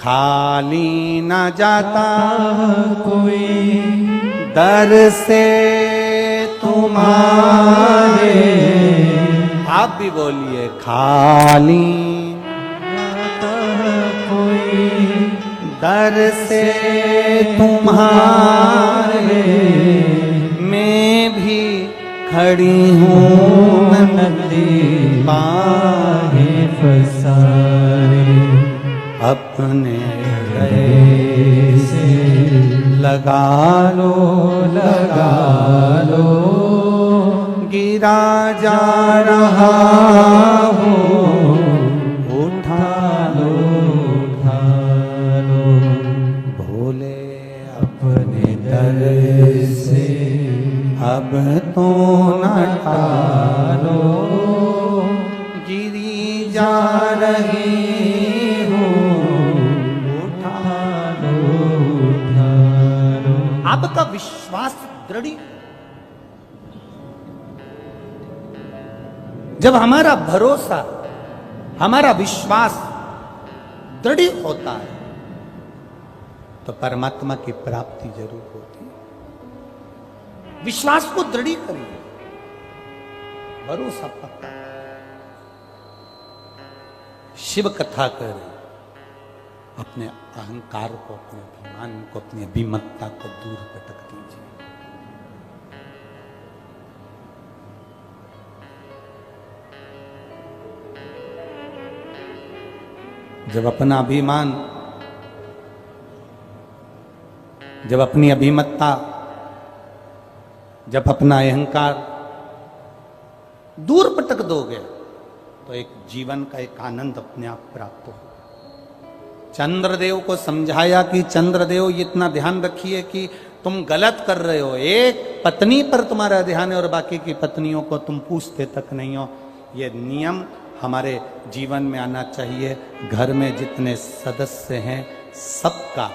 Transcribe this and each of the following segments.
खाली न जाता कोई दर से तुम्हारे। आप भी बोलिए खाली कोई दर से तुम्हारे। मैं भी खड़ी हूँ नदी बाहे फसारे। अपने गले से लगा लो गिरा जा रहा हो उठा लो भोले अपने दर से अब तो न टालो। गिरी जा रही हो उठा लो। आपका विश्वास दृढ़। जब हमारा भरोसा हमारा विश्वास दृढ़ होता है तो परमात्मा की प्राप्ति जरूर होती है। विश्वास को दृढ़ करिए, भरोसा पक्का। शिव कथा कर अपने अहंकार को, अपने अभिमान को, अपनी अभिमत्ता को दूर भटक दीजिए। जब अपना अभिमान, जब अपनी अभिमत्ता, जब अपना अहंकार दूर पटक दोगे तो एक जीवन का एक आनंद अपने आप प्राप्त हो। चंद्रदेव को समझाया कि चंद्रदेव ये इतना ध्यान रखिए कि तुम गलत कर रहे हो, एक पत्नी पर तुम्हारा ध्यान है और बाकी की पत्नियों को तुम पूछते तक नहीं हो। ये नियम हमारे जीवन में आना चाहिए। घर में जितने सदस्य हैं सबका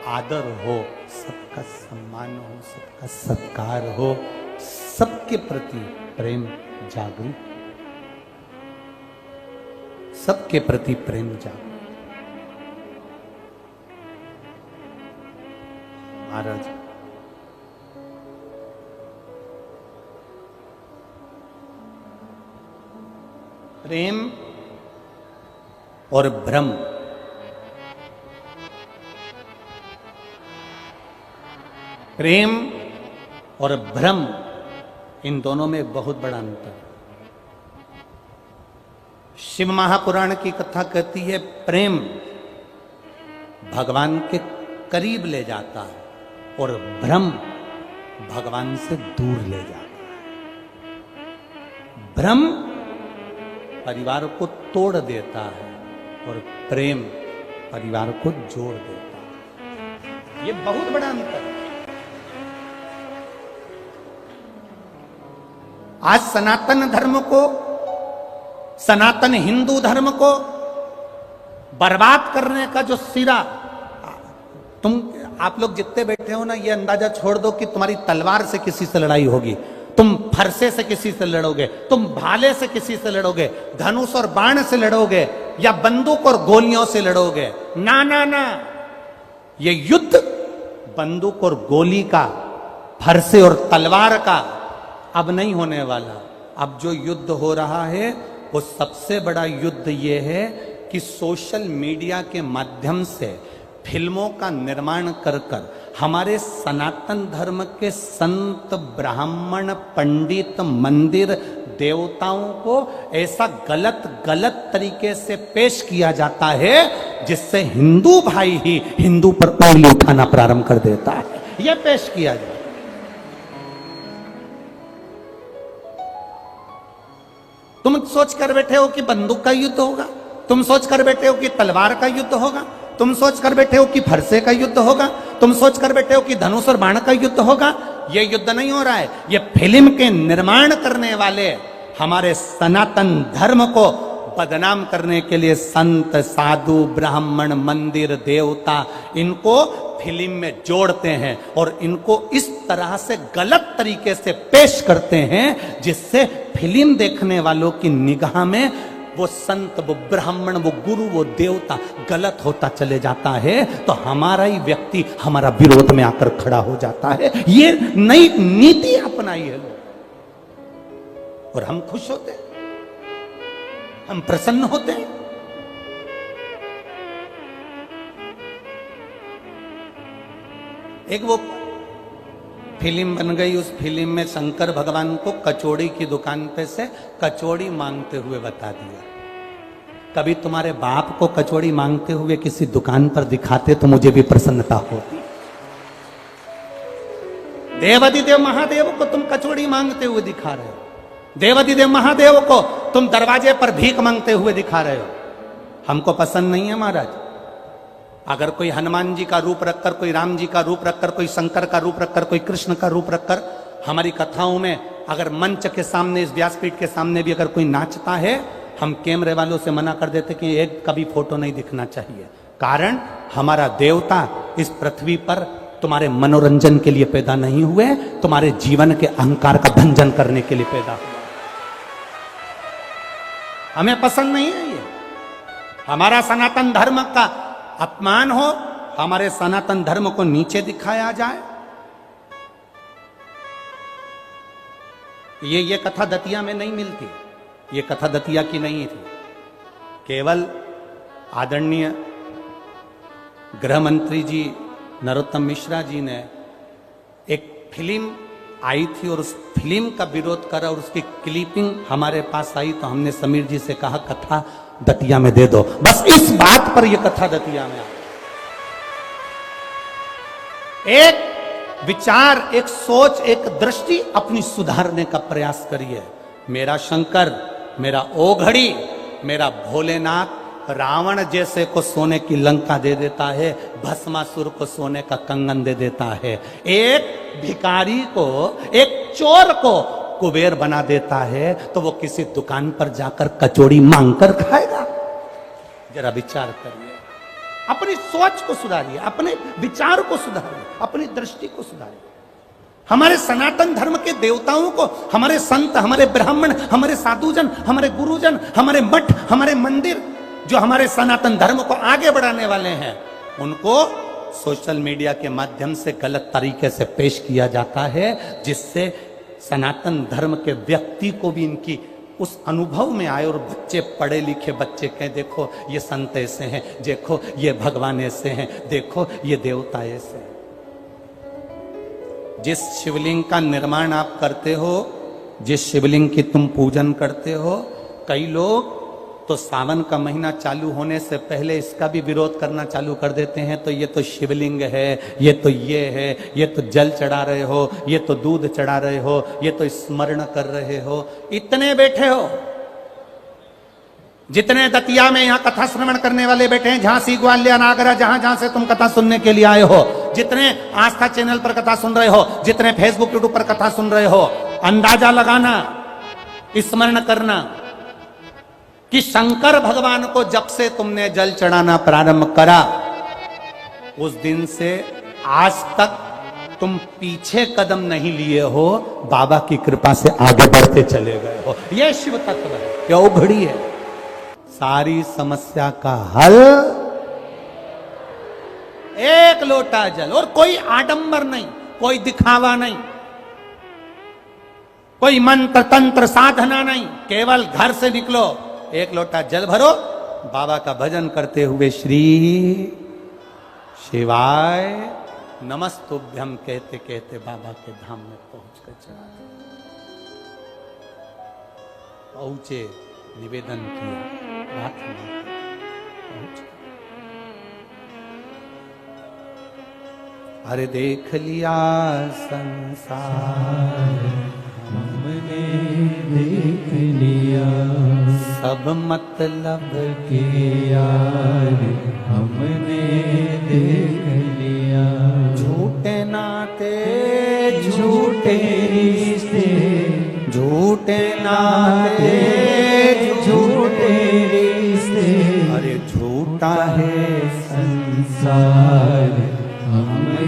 आदर हो, सबका सम्मान हो, सबका सत्कार हो, सबके प्रति प्रेम जागरूक, सबके प्रति प्रेम जागरूक। महाराज प्रेम और भ्रम, प्रेम और भ्रम, इन दोनों में बहुत बड़ा अंतर है। शिव महापुराण की कथा कहती है प्रेम भगवान के करीब ले जाता है और भ्रम भगवान से दूर ले जाता है। भ्रम परिवार को तोड़ देता है और प्रेम परिवार को जोड़ देता है। ये बहुत बड़ा अंतर है। आज सनातन धर्म को, सनातन हिंदू धर्म को बर्बाद करने का जो सिरा, आप लोग जितने बैठे हो ना, ये अंदाजा छोड़ दो कि तुम्हारी तलवार से किसी से लड़ाई होगी, तुम फरसे से किसी से लड़ोगे, तुम भाले से किसी से लड़ोगे, धनुष और बाण से लड़ोगे या बंदूक और गोलियों से लड़ोगे। ना ना ना, ये युद्ध बंदूक और गोली का, फरसे और तलवार का अब नहीं होने वाला। अब जो युद्ध हो रहा है वो सबसे बड़ा युद्ध ये है कि सोशल मीडिया के माध्यम से फिल्मों का निर्माण कर कर हमारे सनातन धर्म के संत, ब्राह्मण, पंडित, मंदिर, देवताओं को ऐसा गलत तरीके से पेश किया जाता है जिससे हिंदू भाई ही हिंदू पर उंगली उठाना प्रारंभ कर देता है। यह पेश किया जाता है। तुम सोच कर बैठे हो कि बंदूक का युद्ध होगा, तुम सोच कर बैठे हो कि तलवार का युद्ध होगा, तुम सोच कर बैठे हो कि फरसे का युद्ध होगा, तुम सोच कर बैठे हो कि धनुष और बाण का युद्ध होगा। यह युद्ध नहीं हो रहा है। यह फिल्म के निर्माण करने वाले हमारे सनातन धर्म को बदनाम करने के लिए संत, साधु, ब्राह्मण, मंदिर, देवता इनको फिल्म में जोड़ते हैं और इनको इस तरह से गलत तरीके से पेश करते हैं जिससे फिल्म देखने वालों की निगाह में वो संत, वो ब्राह्मण, वो गुरु, वो देवता गलत होता चले जाता है तो हमारा ही व्यक्ति हमारा विरोध में आकर खड़ा हो जाता है। ये नई नीति अपनाई है लोग, और हम खुश होते हैं, हम प्रसन्न होते हैं। एक वो फिल्म बन गई, उस फिल्म में शंकर भगवान को कचौड़ी की दुकान पे से कचौड़ी मांगते हुए बता दिया। कभी तुम्हारे बाप को कचौड़ी मांगते हुए किसी दुकान पर दिखाते तो मुझे भी प्रसन्नता होती। देवाधिदेव महादेव को तुम कचौड़ी मांगते हुए दिखा रहे हो, देवाधिदेव महादेव को तुम दरवाजे पर भीख मांगते हुए दिखा रहे हो। हमको पसंद नहीं है महाराज। अगर कोई हनुमान जी का रूप रखकर, कोई राम जी का रूप रखकर, कोई शंकर का रूप रखकर, कोई कृष्ण का रूप रखकर हमारी कथाओं में अगर मंच के सामने, इस व्यासपीठ के सामने भी अगर कोई नाचता है, हम कैमरे वालों से मना कर देते कि एक कभी फोटो नहीं दिखना चाहिए। कारण हमारा देवता इस पृथ्वी पर तुम्हारे मनोरंजन के लिए पैदा नहीं हुए, तुम्हारे जीवन के अहंकार का भंजन करने के लिए पैदा हुआ। हमें पसंद नहीं है ये। हमारा सनातन धर्म का अपमान हो, हमारे सनातन धर्म को नीचे दिखाया जाए। ये कथा दतिया में नहीं मिलती, ये कथा दतिया की नहीं थी। केवल आदरणीय गृह मंत्री जी नरोत्तम मिश्रा जी ने एक फिल्म आई थी और उस फिल्म का विरोध करा और उसकी क्लिपिंग हमारे पास आई तो हमने समीर जी से कहा कथा दतिया में दे दो। बस इस बात पर यह कथा दतिया में आई। एक विचार, एक सोच, एक दृष्टि अपनी सुधारने का प्रयास करिए। मेरा शंकर, मेरा ओघड़ी, मेरा भोलेनाथ रावण जैसे को सोने की लंका दे देता है, भस्मासुर को सोने का कंगन दे देता है, एक भिखारी को, एक चोर को कुबेर बना देता है, तो वो किसी दुकान पर जाकर कचौड़ी मांगकर खाएगा? जरा विचार करिए, अपनी सोच को सुधारिए, अपने विचार को सुधारिए, अपनी दृष्टि को सुधारिए। हमारे सनातन धर्म के देवताओं को हमारे संत, हमारे ब्राह्मण, हमारे साधुजन, हमारे गुरुजन, हमारे मठ, हमारे मंदिर जो हमारे सनातन धर्म को आगे बढ़ाने वाले हैं, उनको सोशल मीडिया के माध्यम से गलत तरीके से पेश किया जाता है, जिससे सनातन धर्म के व्यक्ति को भी इनकी उस अनुभव में आए और बच्चे, पढ़े लिखे बच्चे कहें देखो ये संत ऐसे हैं, देखो ये भगवान ऐसे हैं, देखो ये देवता ऐसे हैं। जिस शिवलिंग का निर्माण आप करते हो, जिस शिवलिंग की तुम पूजन करते हो, कई लोग तो सावन का महीना चालू होने से पहले इसका भी विरोध करना चालू कर देते हैं। तो ये तो शिवलिंग है, ये तो ये है, ये तो जल चढ़ा रहे हो, ये तो दूध चढ़ा रहे हो, ये तो स्मरण कर रहे हो। इतने बैठे हो, जितने दतिया में यहाँ कथा श्रवण करने वाले बैठे हैं, झांसी, ग्वालियर, आगरा, जहां जहां से तुम कथा सुनने के लिए आए हो, जितने आस्था चैनल पर कथा सुन रहे हो, जितने फेसबुक यूट्यूब पर कथा सुन रहे हो, अंदाजा लगाना, स्मरण करना कि शंकर भगवान को जब से तुमने जल चढ़ाना प्रारंभ करा, उस दिन से आज तक तुम पीछे कदम नहीं लिए हो, बाबा की कृपा से आगे बढ़ते चले गए हो। यह शिव तत्व है, क्या ओघड़ी है। सारी समस्या का हल एक लोटा जल, और कोई आडंबर नहीं, कोई दिखावा नहीं, कोई मंत्र तंत्र साधना नहीं। केवल घर से निकलो, एक लोटा जल भरो, बाबा का भजन करते हुए श्री शिवाय नमस्तुभ्यम कहते कहते बाबा के धाम में पहुंच कर चढ़ा पहुंचे, निवेदन किया, प्रार्थना पहुंचे। अरे देख लिया संसार हमने देख लिया, सब मतलब के यार हमने देख लिया, झूठे नाते झूठे रिश्ते, झूठे नाते झूठे रिश्ते, अरे झूठा है संसार हमने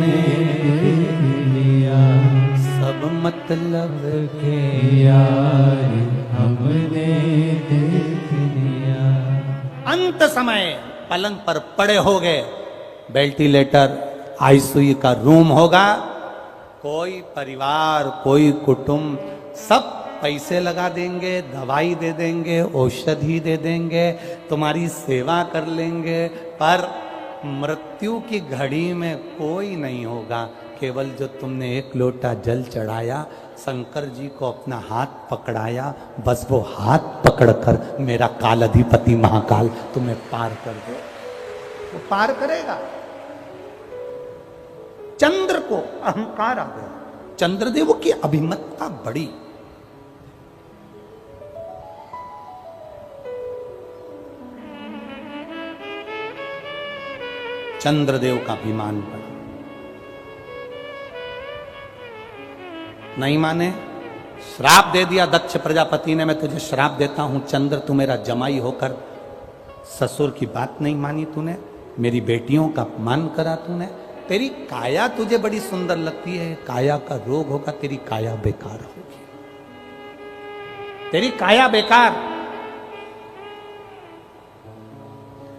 देख लिया, सब मतलब के यार हमने देख लिया। समय पलंग पर पड़े हो गए, वेंटिलेटर आईसीयू का रूम होगा, कोई परिवार कोई कुटुंब सब पैसे लगा देंगे, दवाई दे देंगे, औषधि दे देंगे, तुम्हारी सेवा कर लेंगे, पर मृत्यु की घड़ी में कोई नहीं होगा। केवल जो तुमने एक लोटा जल चढ़ाया, शंकर जी को अपना हाथ पकड़ाया, बस वो हाथ पकड़कर मेरा काल अधिपति महाकाल तुम्हें पार कर दे, वो पार करेगा। चंद्र को अहंकार आ गया, चंद्रदेव की अभिमतता बढ़ी। चंद्रदेव का अभिमान बढ़ा। नहीं माने, श्राप दे दिया दक्ष प्रजापति ने, मैं तुझे श्राप देता हूं चंद्र, तू मेरा जमाई होकर ससुर की बात नहीं मानी तूने, मेरी बेटियों का अपमान करा तूने, तेरी काया तुझे बड़ी सुंदर लगती है, काया का रोग होगा, तेरी काया बेकार होगी, तेरी काया बेकार।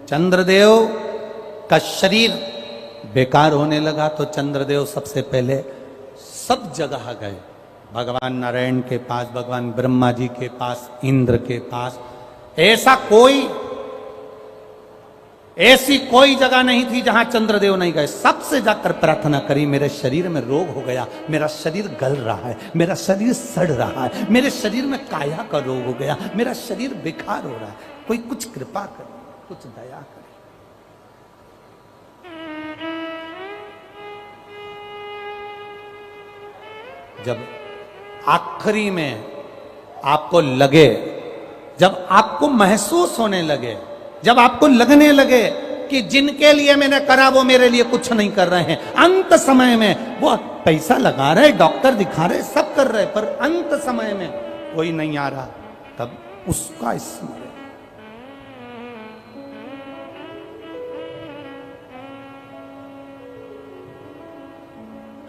चंद्रदेव का शरीर बेकार होने लगा तो चंद्रदेव सबसे पहले सब जगह गए, भगवान नारायण के पास, भगवान ब्रह्मा जी के पास, इंद्र के पास। ऐसी कोई जगह नहीं थी जहां चंद्रदेव नहीं गए, सबसे जाकर प्रार्थना करी, मेरे शरीर में रोग हो गया, मेरा शरीर गल रहा है, मेरा शरीर सड़ रहा है, मेरे शरीर में काया का रोग हो गया, मेरा शरीर बेकार हो रहा है, कोई कुछ कृपा करे, कुछ दया करे। जब आखिरी में आपको लगे, जब आपको महसूस होने लगे, जब आपको लगने लगे कि जिनके लिए मैंने करा वो मेरे लिए कुछ नहीं कर रहे हैं, अंत समय में वो पैसा लगा रहे, डॉक्टर दिखा रहे, सब कर रहे, पर अंत समय में कोई नहीं आ रहा, तब उसका स्मरण,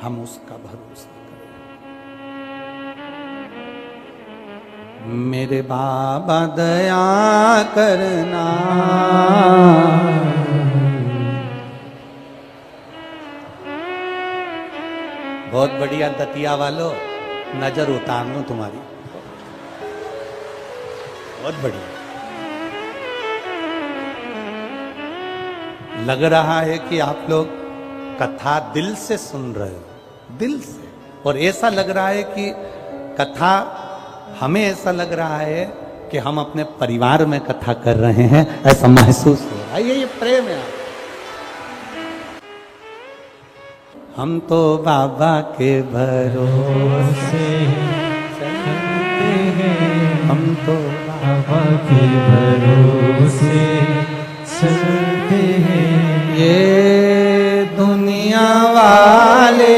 हम उसका भरोसा करें। मेरे बाबा दया करना, बहुत बढ़िया दतिया वालों, नजर उतार लो तुम्हारी, बहुत बढ़िया लग रहा है कि आप लोग कथा दिल से सुन रहे हो, दिल से, और ऐसा लग रहा है कि कथा, हमें ऐसा लग रहा है कि हम अपने परिवार में कथा कर रहे हैं, ऐसा महसूस हो रहा है। ये प्रेम है। हम तो बाबा के भरोसे चलते हैं, हम तो बाबा के भरोसे चलते हैं, ये दुनिया वाले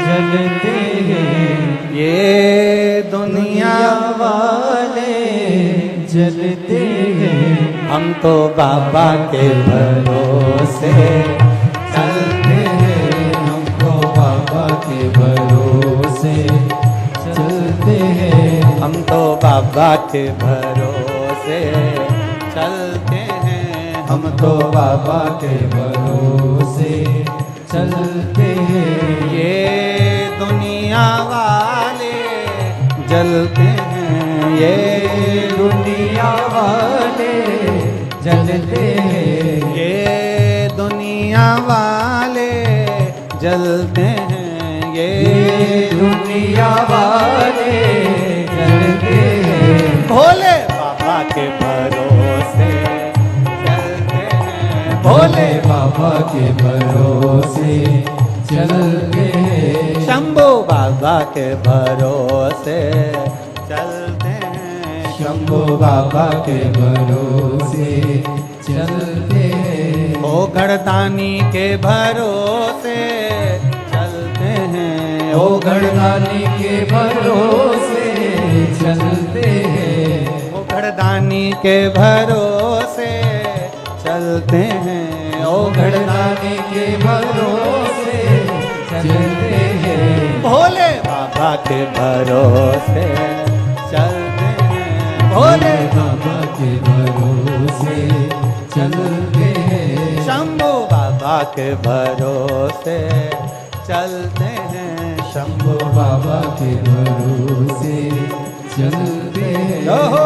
जलते हैं, ये दुनिया वाले जलते हैं, हम तो बाबा के भरोसे चलते हैं, हमको बाबा के भरोसे चलते हैं, हम तो बाबा के भरोसे चलते हैं, हम तो बाबा के भरोसे चलते हैं, ये दुनिया वाले जलते हैं, ये दुनिया वाले जलते हैं, ये दुनिया वाले जलते हैं, ये दुनिया वाले जलते हैं, भोले बाबा के भरोसे चलते हैं, भोले बाबा के भरोसे चलते हैं, शंभू बाबा के भरोसे चलते हैं, शंभू बाबा के भरोसे चलते हैं, ओ गढ़दानी के भरोसे चलते हैं, ओ गढ़दानी के भरोसे चलते हैं, ओ गढ़दानी के भरोसे चलते हैं, ओ गढ़दानी के भरोसे चलते हैं, भोले बाबा के भरोसे चलते हैं, भोले बाबा के भरोसे चलते हैं। शंभू बाबा के भरोसे चलते हैं। शंभू बाबा के भरोसे चलते हैं। ओहो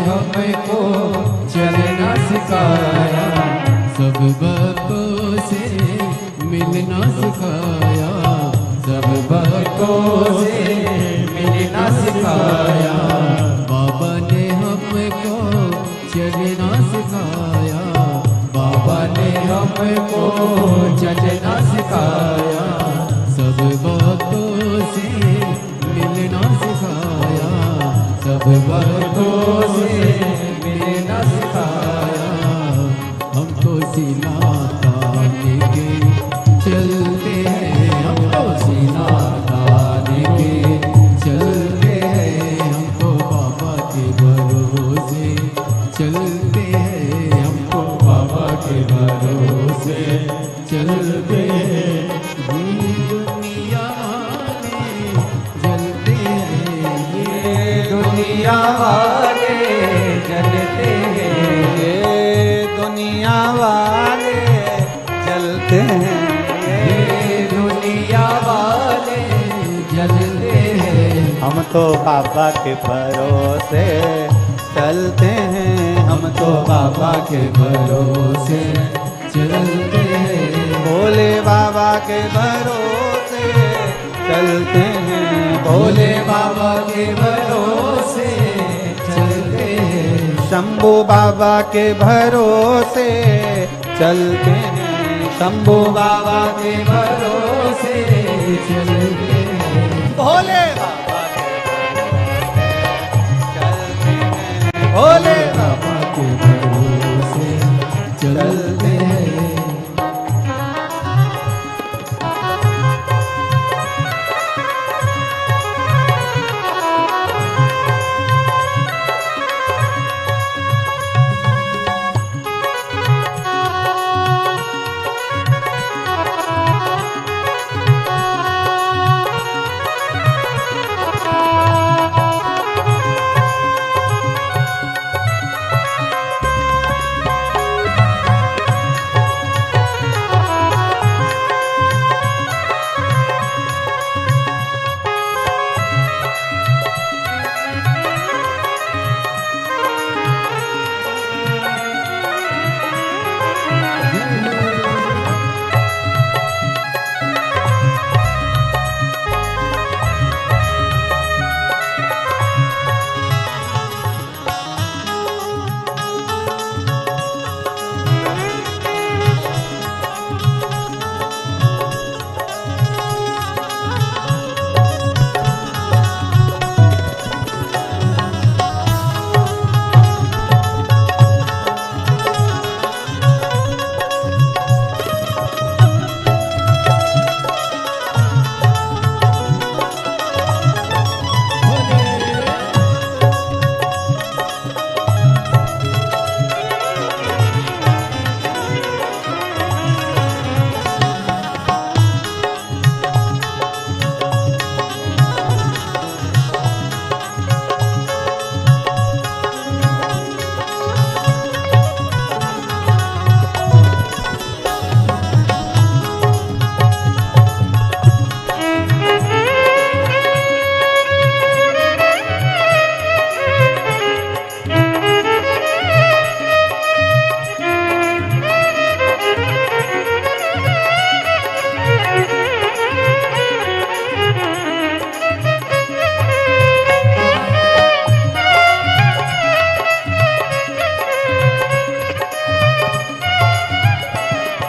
हमको चलना सिखाया, सब भक्तों से मिलना सिखाया, सब भक्तों से मिलना सिखाया। बाबा ने हमको चलना सिखाया, बाबा ने हमको चलना सिखाया, सब भक्तों से मिलना सिखाया, सब भक्तों से मिलना सिखाया। हमको सीना ताने के चलते हैं, हमको सीना ताने के चलते हैं, हमको बाबा के भरोसे चलते हैं, हमको बाबा के भरोसे चलते हैं। दुनिया वाले जलते हैं, ये दुनिया वाले हम तो बाबा के भरोसे चलते हैं, हम तो बाबा के भरोसे चलते हैं, भोले बाबा के भरोसे चलते हैं, भोले बाबा के भरोसे चलते हैं, शंभू बाबा के भरोसे चलते हैं, शंभू बाबा के भरोसे चलते हैं, भोले बाबा के भरोसे चलते हैं, भोले बाबा बाबा के भरोसे चलते हैं।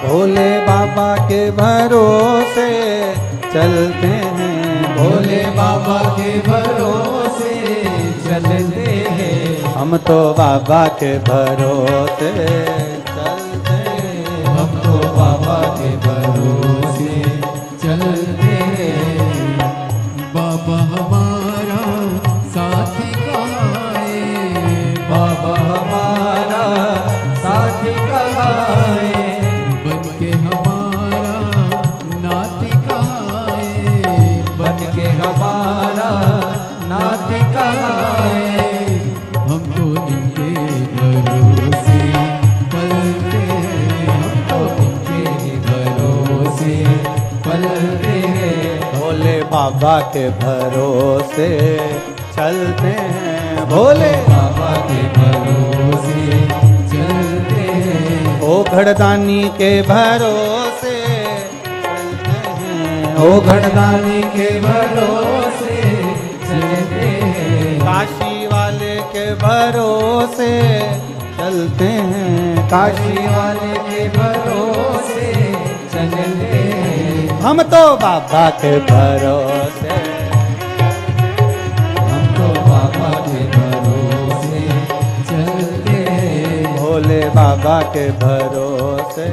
भोले बाबा के भरोसे चलते हैं, भोले बाबा के भरोसे चलते हैं, हम तो बाबा के भरोसे चलते हैं, हम तो बाबा के भरोसे चलते हैं। बाबा हमारा साथी कहाँ है, बाबा हमारा साथी कहाँ है, बन के हमारा नाती कहाँ है, बन के हमारा नाती कहाँ है, हम तो इनके भरोसे पलते हैं, हम तो इनके भरोसे पलते हैं, भोले बाबा के भरोसे चलते हैं, भोले बाबा के भरोसे चलते हैं, ओ घड़दानी के भरोसे चलते हैं, ओ घड़दानी के भरोसे चलते हैं, काशी वाले के भरोसे चलते हैं, काशी वाले के भरोसे चलते हैं, हम तो बाबा के भरोसे, हम तो बाबा के भरोसे चलते हैं, भोले बाबा के भरोसे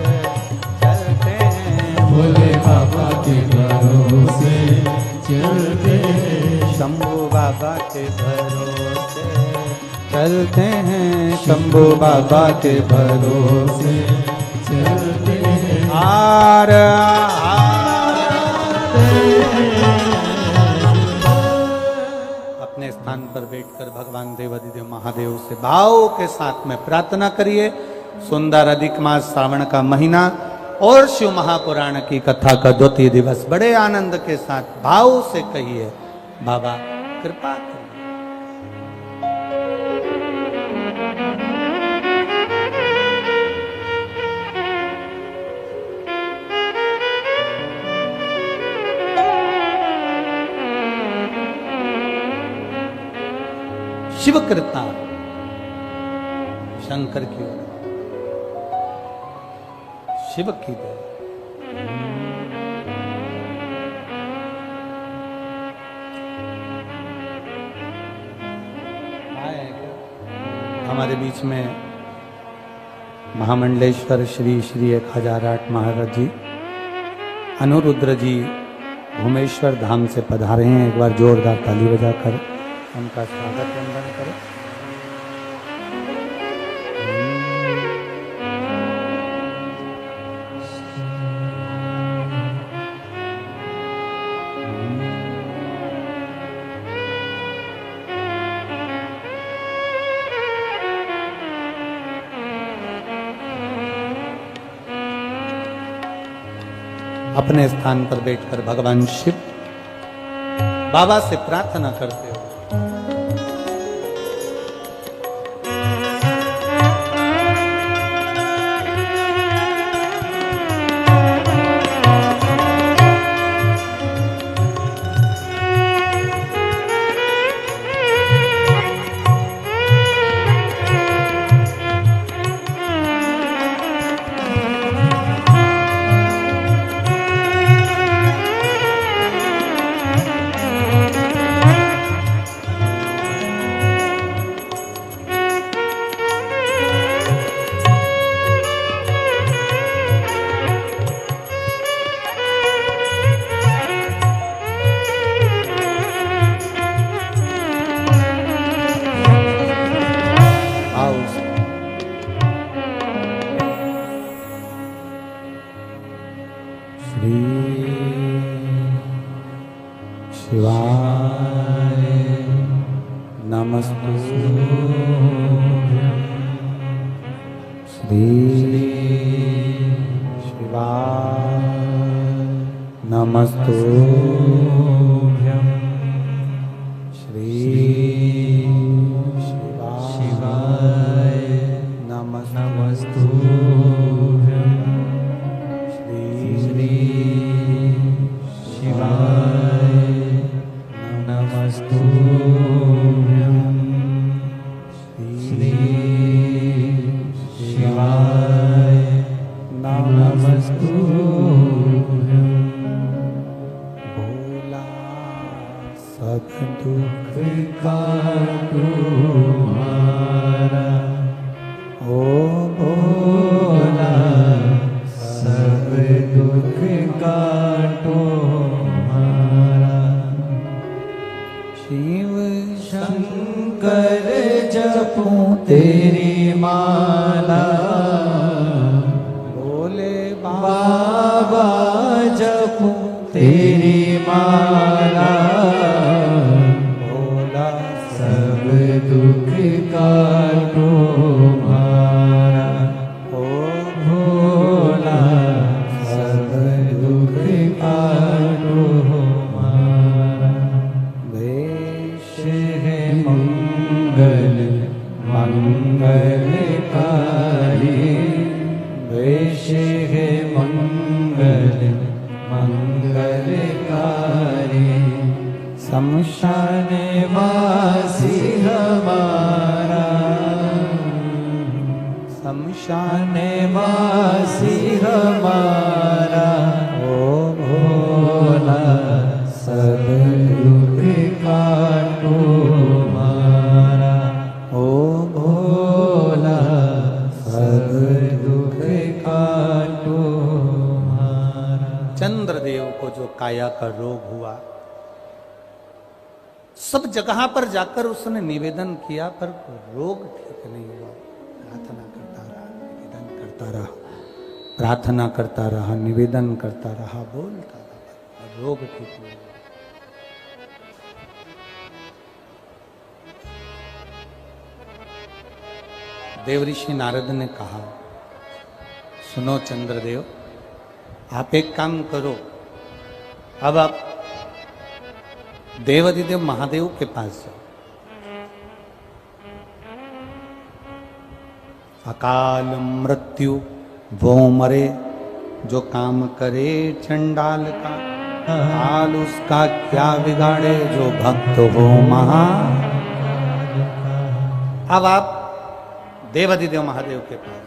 चलते हैं, भोले बाबा के भरोसे चलते हैं, शंभू बाबा के भरोसे चलते हैं, शंभू बाबा के भरोसे चलते हैं, आर अपने स्थान पर बैठकर भगवान देवाधिदेव महादेव से भाव के साथ में प्रार्थना करिए। सुंदर अधिक मास श्रावण का महीना और शिव महापुराण की कथा का द्वितीय दिवस बड़े आनंद के साथ भाव से कहिए, बाबा कृपा करिए। शिव कृता शंकर की ओर, शिव की दया। हमारे बीच में महामंडलेश्वर श्री श्री 1008 महाराज जी अनुरुद्र जी भूमेश्वर धाम से पधारे हैं। एक बार जोरदार ताली बजाकर उनका स्वागत वंदन करें। अपने स्थान पर बैठकर भगवान शिव बाबा से प्रार्थना करते हो। चंद्रदेव को जो काया का रोग हुआ, सब जगह पर जाकर उसने निवेदन किया पर रोग ठीक नहीं हुआ। प्रार्थना करता रहा, निवेदन करता रहा, प्रार्थना करता रहा, निवेदन करता रहा, बोलता रहा, रोग ठीक नहीं हुआ। देवऋषि नारद ने कहा, सुनो चंद्रदेव, आप एक काम करो, अब आप देवाधिदेव महादेव के पास जाओ। अकाल मृत्यु वो मरे जो काम करे चंडाल का, हाल उसका क्या बिगाड़े जो भक्त हो महा। अब आप देवाधिदेव महादेव के पास।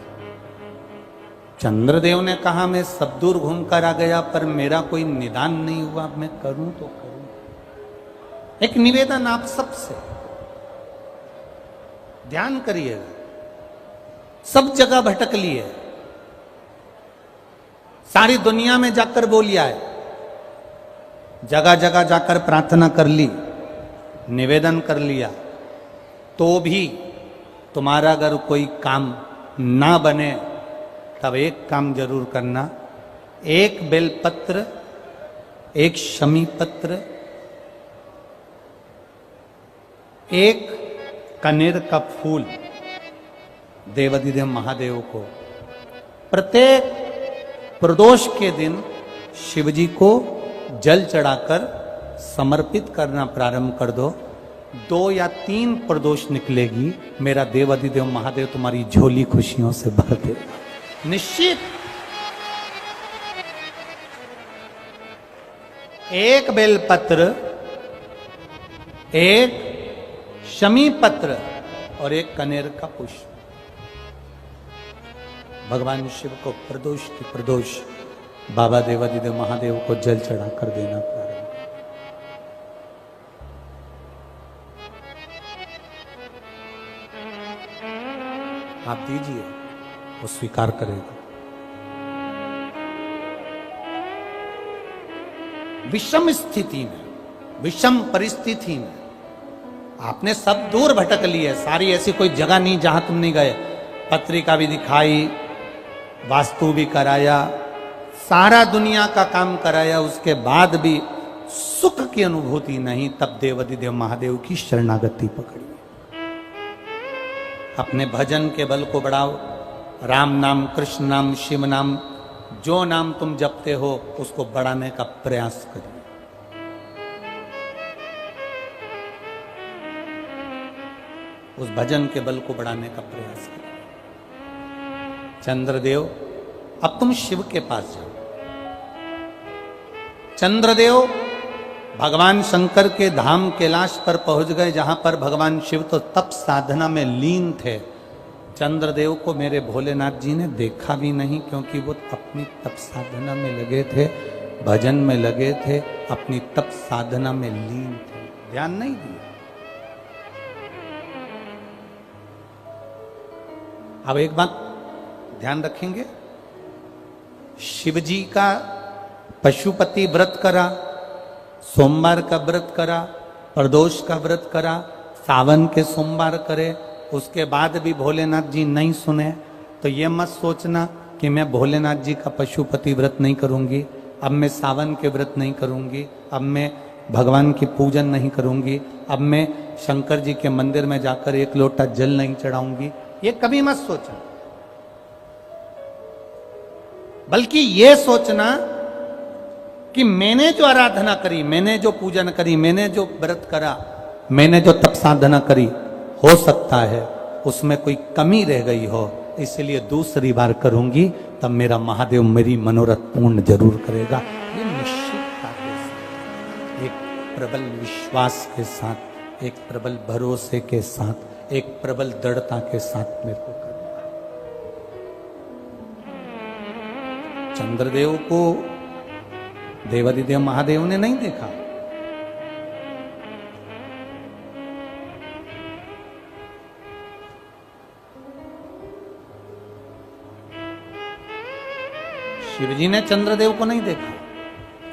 चंद्रदेव ने कहा मैं सब दूर घूम कर आ गया पर मेरा कोई निदान नहीं हुआ, अब मैं करूं तो करूं। एक निवेदन आप सबसे, ध्यान करिएगा। सब जगह भटक लिए, सारी दुनिया में जाकर बोलिया है, जगह जगह जाकर प्रार्थना कर ली, निवेदन कर लिया, तो भी तुम्हारा अगर कोई काम ना बने तब एक काम जरूर करना, एक बेलपत्र, एक शमी पत्र, एक कनेर का फूल देवाधिदेव महादेव को प्रत्येक प्रदोष के दिन शिवजी को जल चढ़ाकर समर्पित करना प्रारंभ कर दो। 2 या 3 प्रदोष निकलेगी, मेरा देवाधिदेव महादेव तुम्हारी झोली खुशियों से भर देगा निश्चित। एक बेलपत्र, एक शमी पत्र और एक कनेर का पुष्प भगवान शिव को प्रदोष की प्रदोष बाबा देवाधिदेव महादेव को जल चढ़ाकर देना प्रारंभ। आप दीजिए, वो स्वीकार करेगा। विषम स्थिति में, विषम परिस्थिति में आपने सब दूर भटक लिए, सारी ऐसी कोई जगह नहीं जहां तुम नहीं गए। पत्रिका भी दिखाई, वास्तु भी कराया, सारा दुनिया का काम कराया, उसके बाद भी सुख की अनुभूति नहीं। तब देवाधिदेव महादेव की शरणागति पकड़ी। अपने भजन के बल को बढ़ाओ, राम नाम, कृष्ण नाम, शिव नाम, जो नाम तुम जपते हो उसको बढ़ाने का प्रयास करिए। उस भजन के बल को बढ़ाने का प्रयास करिए। चंद्रदेव, अब तुम शिव के पास जाओ। चंद्रदेव भगवान शंकर के धाम कैलाश पर पहुंच गए, जहां पर भगवान शिव तो तप साधना में लीन थे। चंद्रदेव को मेरे भोलेनाथ जी ने देखा भी नहीं, क्योंकि वो अपनी तप साधना में लगे थे, भजन में लगे थे, अपनी तप साधना में लीन थे, ध्यान नहीं दिया। अब एक बात ध्यान रखेंगे, शिवजी का पशुपति व्रत करा, सोमवार का व्रत करा, प्रदोष का व्रत करा, सावन के सोमवार करे, उसके बाद भी भोलेनाथ जी नहीं सुने, तो ये मत सोचना कि मैं भोलेनाथ जी का पशुपति व्रत नहीं करूंगी, अब मैं सावन के व्रत नहीं करूंगी, अब मैं भगवान की पूजन नहीं करूंगी, अब मैं शंकर जी के मंदिर में जाकर 1 लोटा जल नहीं चढ़ाऊंगी। ये कभी मत सोचना, बल्कि ये सोचना कि मैंने जो आराधना करी, मैंने जो पूजन करी, मैंने जो व्रत करा, मैंने जो तप साधना करी, हो सकता है उसमें कोई कमी रह गई हो, इसलिए दूसरी बार करूंगी, तब मेरा महादेव मेरी मनोरथ पूर्ण जरूर करेगा। ये निश्चितता के साथ, एक प्रबल विश्वास के साथ, एक प्रबल भरोसे के साथ, एक प्रबल दृढ़ता के साथ मेरे को करना है। चंद्रदेव को देवाधिदेव महादेव ने नहीं देखा, शिवजी ने चंद्रदेव को नहीं देखा,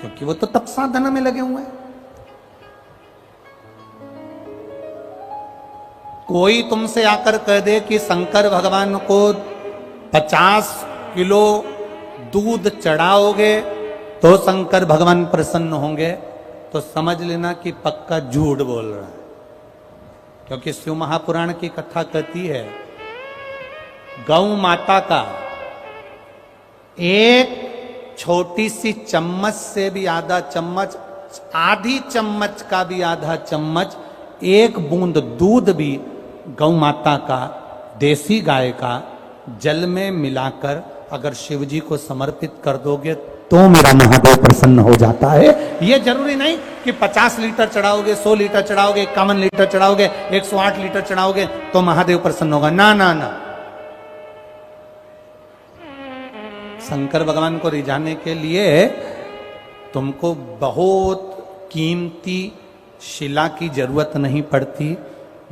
क्योंकि वो तो तप साधना में लगे हुए हैं। कोई तुमसे आकर कह दे कि शंकर भगवान को 50 किलो दूध चढ़ाओगे तो शंकर भगवान प्रसन्न होंगे, तो समझ लेना कि पक्का झूठ बोल रहा है। क्योंकि शिव महापुराण की कथा कहती है, गौ माता का एक छोटी सी चम्मच से भी आधा चम्मच आधी चम्मच का भी आधा चम्मच, एक बूंद दूध भी गौ माता का, देसी गाय का जल में मिलाकर अगर शिव जी को समर्पित कर दोगे तो मेरा महादेव प्रसन्न हो जाता है। यह जरूरी नहीं कि 50 लीटर चढ़ाओगे, 100 लीटर चढ़ाओगे, 51 लीटर चढ़ाओगे, 108 लीटर चढ़ाओगे तो महादेव प्रसन्न होगा। ना ना ना, शंकर भगवान को रिझाने के लिए तुमको बहुत कीमती शिला की जरूरत नहीं पड़ती।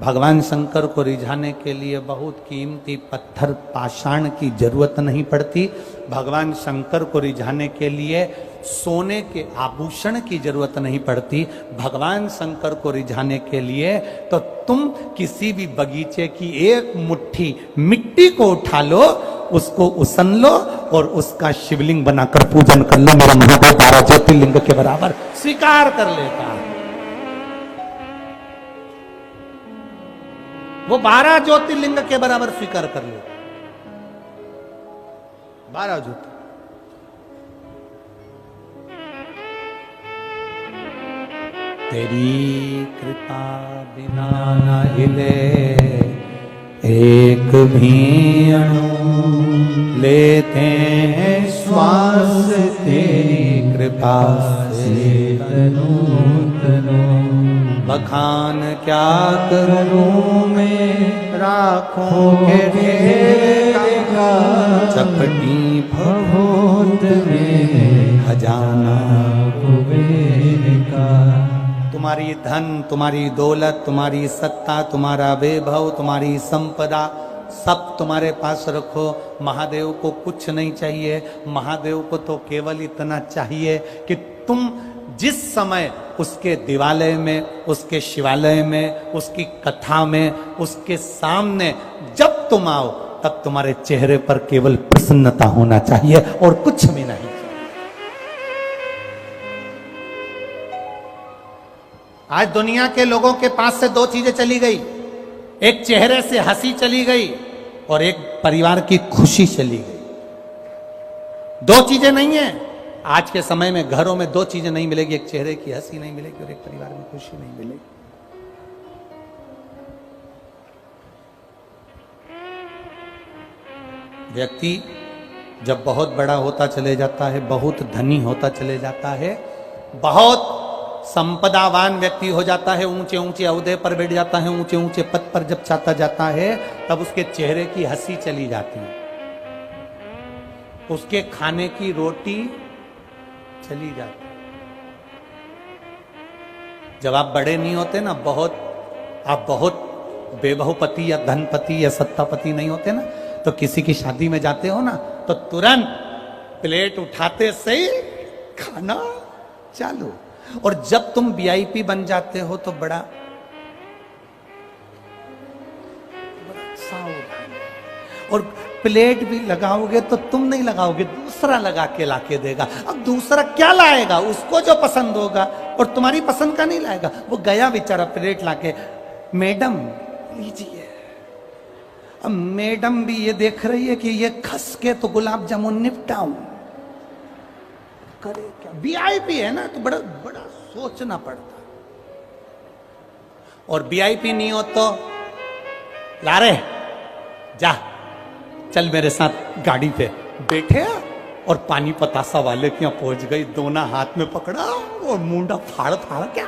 भगवान शंकर को रिझाने के लिए बहुत कीमती पत्थर पाषाण की जरूरत नहीं पड़ती। भगवान शंकर को रिझाने के लिए सोने के आभूषण की जरूरत नहीं पड़ती। भगवान शंकर को रिझाने के लिए तो तुम किसी भी बगीचे की एक मुट्ठी मिट्टी को उठा लो, उसको उसन लो और उसका शिवलिंग बनाकर पूजन कर लो। मेरा महादेव 12 ज्योतिर्लिंग के बराबर स्वीकार कर लेता है। वो 12 ज्योतिर्लिंग के बराबर स्वीकार कर ले। 12 ज्योतिर्लिंग। तेरी कृपा बिना न हिले एक भी अणु, लेते हैं श्वास तेरी कृपा से तनु तनु। बखान क्या करूं मैं राखों के ढेर का, चपटी भभूत में खजाना कुबेर का। तुम्हारी धन, तुम्हारी दौलत, तुम्हारी सत्ता, तुम्हारा वैभव, तुम्हारी संपदा सब तुम्हारे पास रखो। महादेव को कुछ नहीं चाहिए। महादेव को तो केवल इतना चाहिए कि तुम जिस समय उसके दिवालय में, उसके शिवालय में, उसकी कथा में, उसके सामने जब तुम आओ तब तुम्हारे चेहरे पर केवल प्रसन्नता होना चाहिए और कुछ भी नहीं। आज दुनिया के लोगों के पास से दो चीजें चली गई। एक चेहरे से हंसी चली गई और एक परिवार की खुशी चली गई। दो चीजें नहीं है। आज के समय में घरों में दो चीजें नहीं मिलेगी, एक चेहरे की हंसी नहीं मिलेगी और एक परिवार में खुशी नहीं मिलेगी। व्यक्ति जब बहुत बड़ा होता चले जाता है, बहुत धनी होता चले जाता है, बहुत संपदावान व्यक्ति हो जाता है, ऊंचे ऊंचे ओहदे पर बैठ जाता है, ऊंचे ऊंचे पद पर जब चाहता जाता है, तब उसके चेहरे की हंसी चली जाती है, उसके खाने की रोटी चली जाती। जब आप बड़े नहीं होते ना, आप बहुत बेबहुपति या धनपति या सत्तापति नहीं होते ना, तो किसी की शादी में जाते हो ना, तो तुरंत प्लेट उठाते से ही खाना चालू। और जब तुम वीआईपी बन जाते हो तो बड़ा सावधान। और प्लेट भी लगाओगे तो तुम नहीं लगाओगे, दूसरा लगा के लाके देगा। अब दूसरा क्या लाएगा? उसको जो पसंद होगा, और तुम्हारी पसंद का नहीं लाएगा। वो गया बेचारा प्लेट लाके, मैडम लीजिए। अब मैडम भी ये देख रही है कि ये खस के तो गुलाब जामुन निपटाऊं, करे क्या? वीआईपी है ना, तो बड़ा बड़ा सोचना पड़ता। और वीआईपी नहीं हो तो ला रे जा, चल मेरे साथ गाड़ी पे बैठे, और पानी पतासा वाले के यहाँ पहुंच गई, दोनों हाथ में पकड़ा और मुंडा फाड़ फाड़ क्या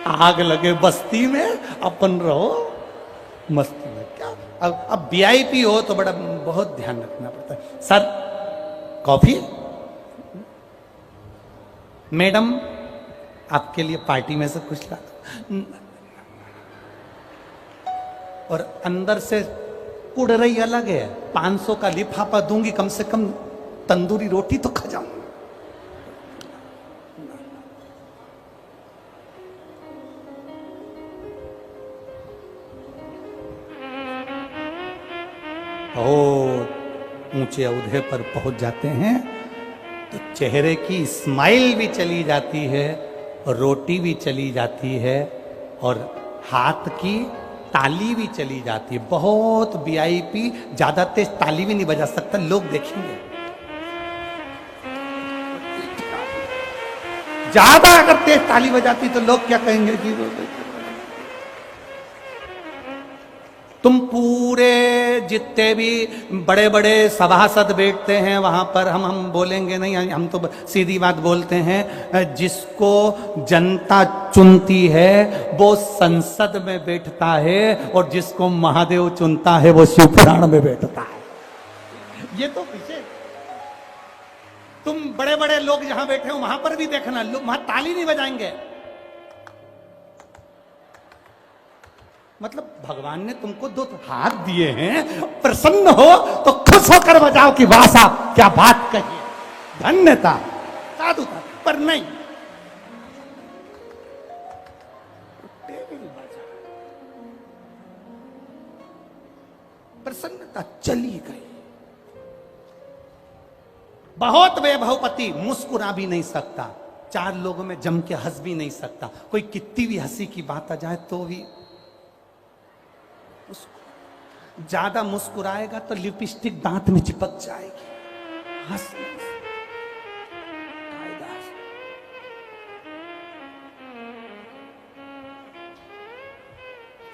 आग लगे बस्ती में, अपन रहो मस्ती में। क्या अब वीआईपी हो तो बड़ा बहुत ध्यान रखना पड़ता है। सर कॉफी, मैडम आपके लिए पार्टी में से कुछ ला। और अंदर से उड़ रही अलग है, 500 का लिफाफा दूंगी, कम से कम तंदूरी रोटी तो खा जाऊं। बहुत ऊंचे ओहदे पर पहुंच जाते हैं तो चेहरे की स्माइल भी चली जाती है, और रोटी भी चली जाती है, और हाथ की ताली भी चली जाती है। बहुत वीआईपी ज्यादा तेज ताली भी नहीं बजा सकता, लोग देखेंगे। ज्यादा अगर तेज ताली बजाती तो लोग क्या कहेंगे कि तुम पूरे जितने भी बड़े बड़े सभासद बैठते हैं वहां पर हम बोलेंगे नहीं, हम तो सीधी बात बोलते हैं, जिसको जनता चुनती है वो संसद में बैठता है और जिसको महादेव चुनता है वो शिव पुराण में बैठता है। ये तो विषय, तुम बड़े बड़े लोग जहां बैठे हो वहां पर भी देखना, लोग वहां ताली नहीं बजाएंगे। मतलब भगवान ने तुमको दो हाथ दिए हैं, प्रसन्न हो तो खुश होकर बजाओ कि वाह साहब क्या बात कही, धन्यता, साधुता, पर नहीं, प्रसन्नता चली गई। बहुत वैभवपति मुस्कुरा भी नहीं सकता, चार लोगों में जम के हंस भी नहीं सकता, कोई कितनी भी हंसी की बात आ जाए तो भी ज्यादा मुस्कुराएगा तो लिपस्टिक दांत में चिपक जाएगी, हंस